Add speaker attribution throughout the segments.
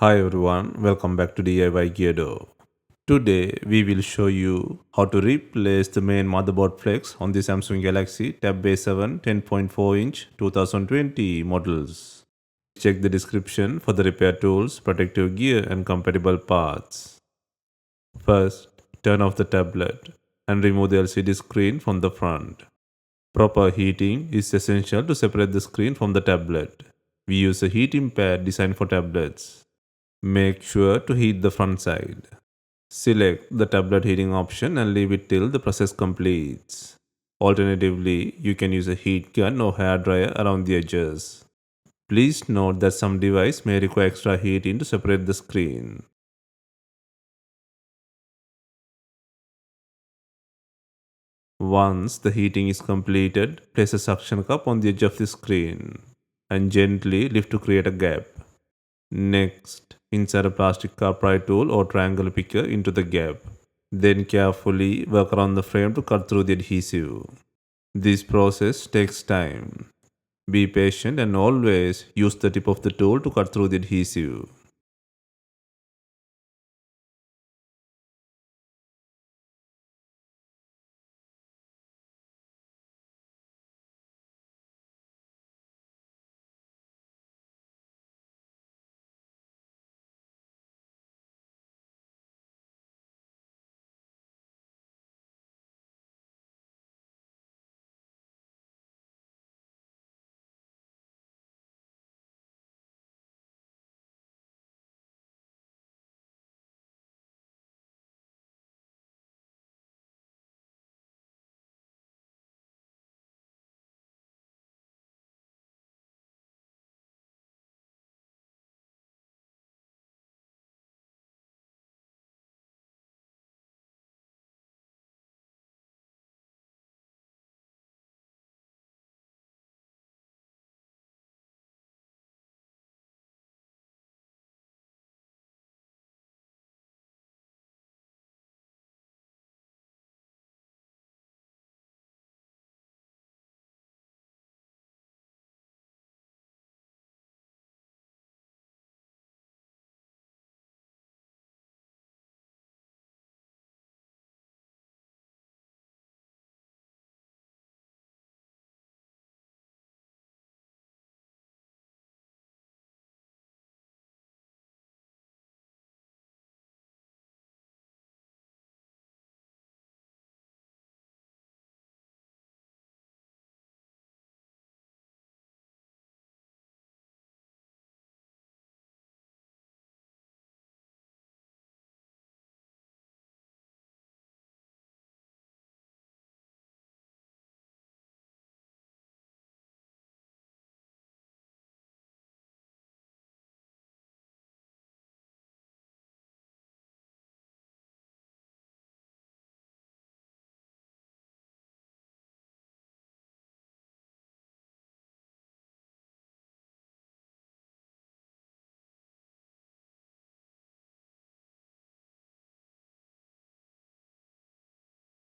Speaker 1: Hi everyone, welcome back to DIY Geardo. Today we will show you how to replace the main motherboard flex on the Samsung Galaxy Tab A7 10.4-inch 2020 models. Check the description for the repair tools, protective gear and compatible parts. First, turn off the tablet and remove the LCD screen from the front. Proper heating is essential to separate the screen from the tablet. We use a heating pad designed for tablets. Make sure to heat the front side. Select the tablet heating option and leave it till the process completes. Alternatively, you can use a heat gun or hair dryer around the edges. Please note that some devices may require extra heating to separate the screen. Once the heating is completed, place a suction cup on the edge of the screen and gently lift to create a gap. Next, insert a plastic car pry tool or triangle picker into the gap. Then carefully work around the frame to cut through the adhesive. This process takes time. Be patient and always use the tip of the tool to cut through the adhesive.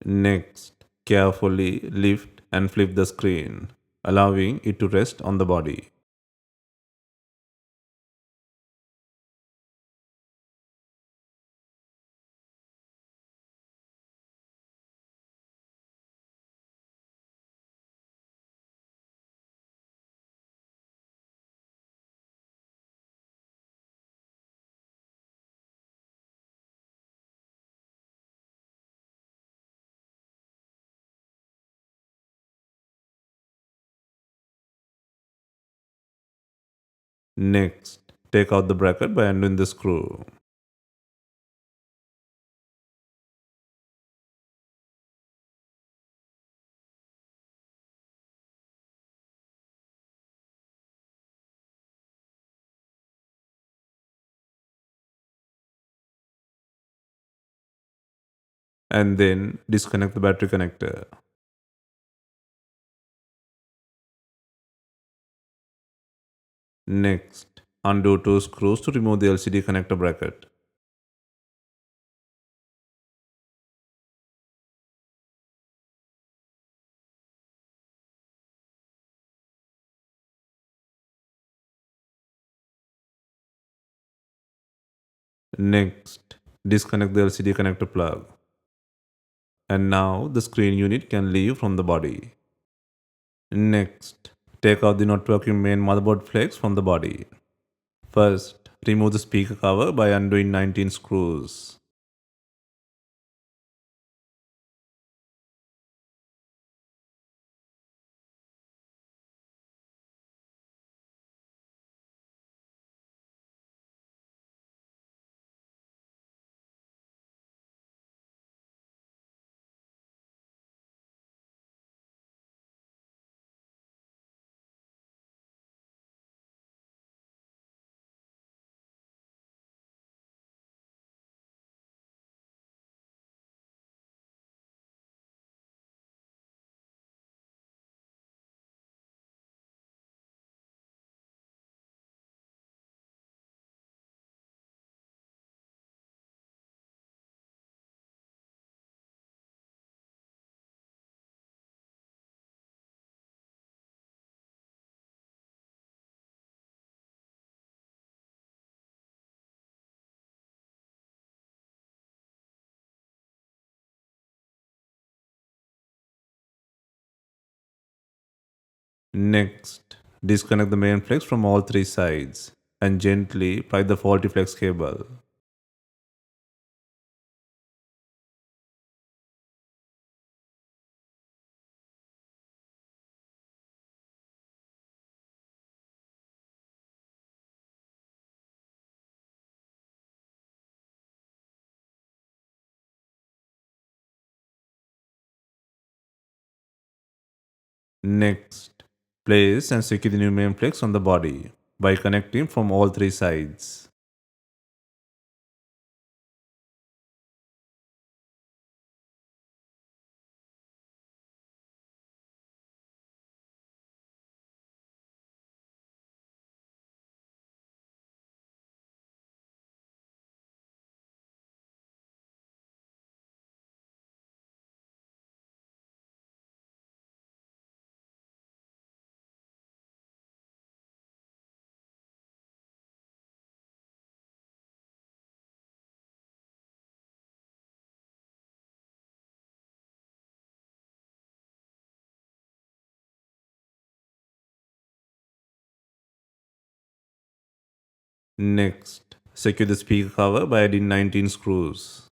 Speaker 1: Next, carefully lift and flip the screen, allowing it to rest on the body. Next, take out the bracket by undoing the screw. And then disconnect the battery connector. Next, undo two screws to remove the LCD connector bracket. Next, disconnect the LCD connector plug. And now the screen unit can leave from the body. Next, take out the not working main motherboard flex from the body. First, remove the speaker cover by undoing 19 screws. Next, disconnect the main flex from all three sides and gently plug the faulty flex cable. Next, place and secure the new main flex on the body by connecting from all three sides. Next, secure the speaker cover by adding 19 screws.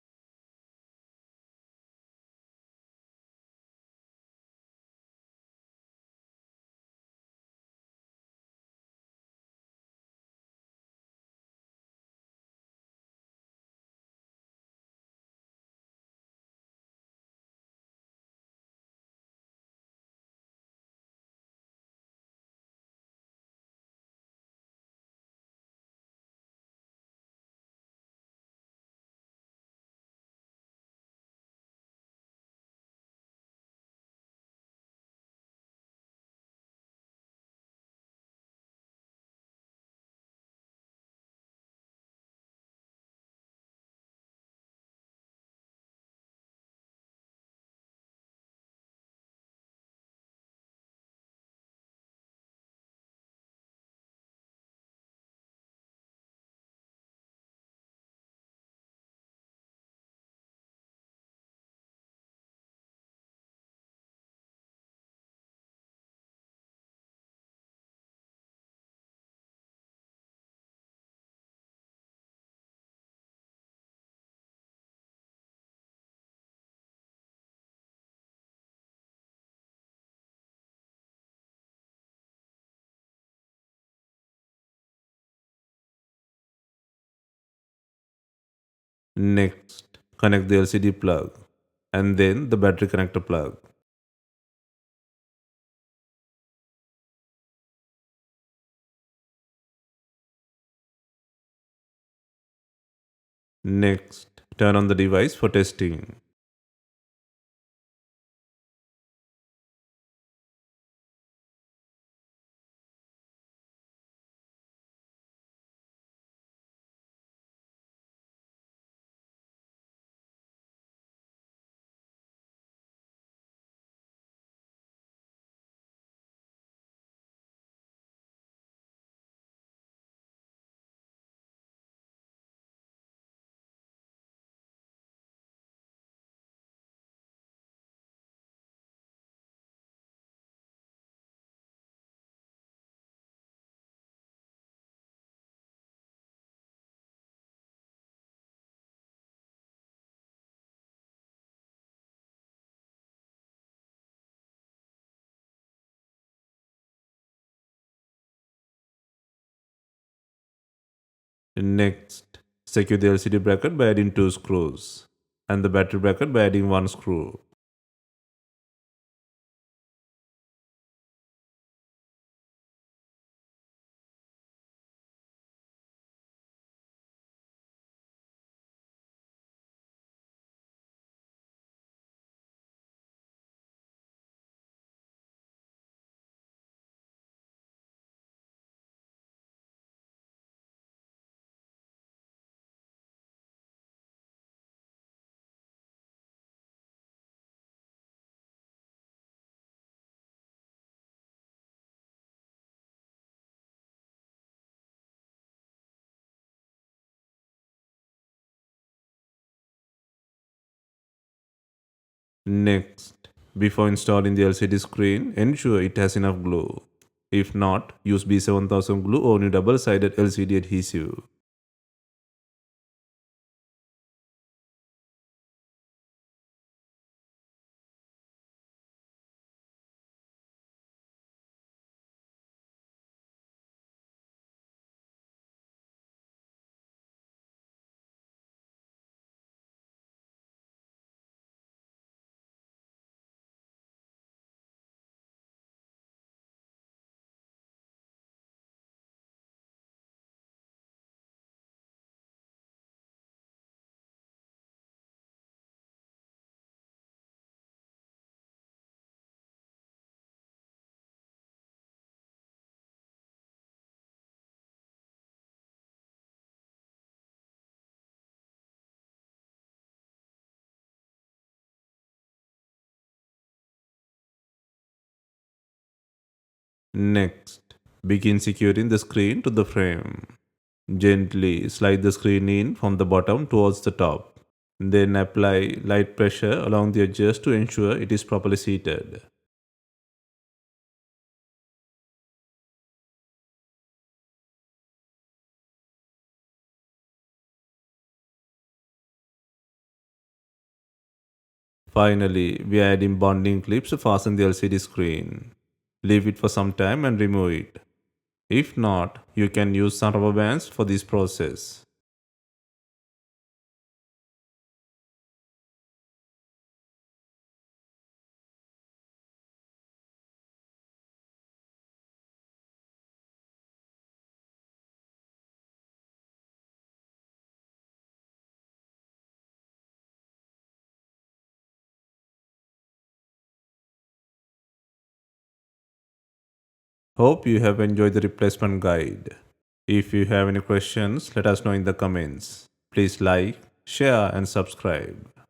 Speaker 1: Next, connect the LCD plug and then the battery connector plug. Next, turn on the device for testing. Next, secure the LCD bracket by adding two screws and the battery bracket by adding one screw. Next, before installing the LCD screen, ensure it has enough glue. If not, use B7000 glue or new double-sided LCD adhesive. Next, begin securing the screen to the frame. Gently slide the screen in from the bottom towards the top. Then apply light pressure along the edges to ensure it is properly seated. Finally, we are adding bonding clips to fasten the LCD screen. Leave it for some time and remove it. If not, you can use some rubber bands for this process. Hope you have enjoyed the replacement guide. If you have any questions, let us know in the comments. Please like, share and subscribe.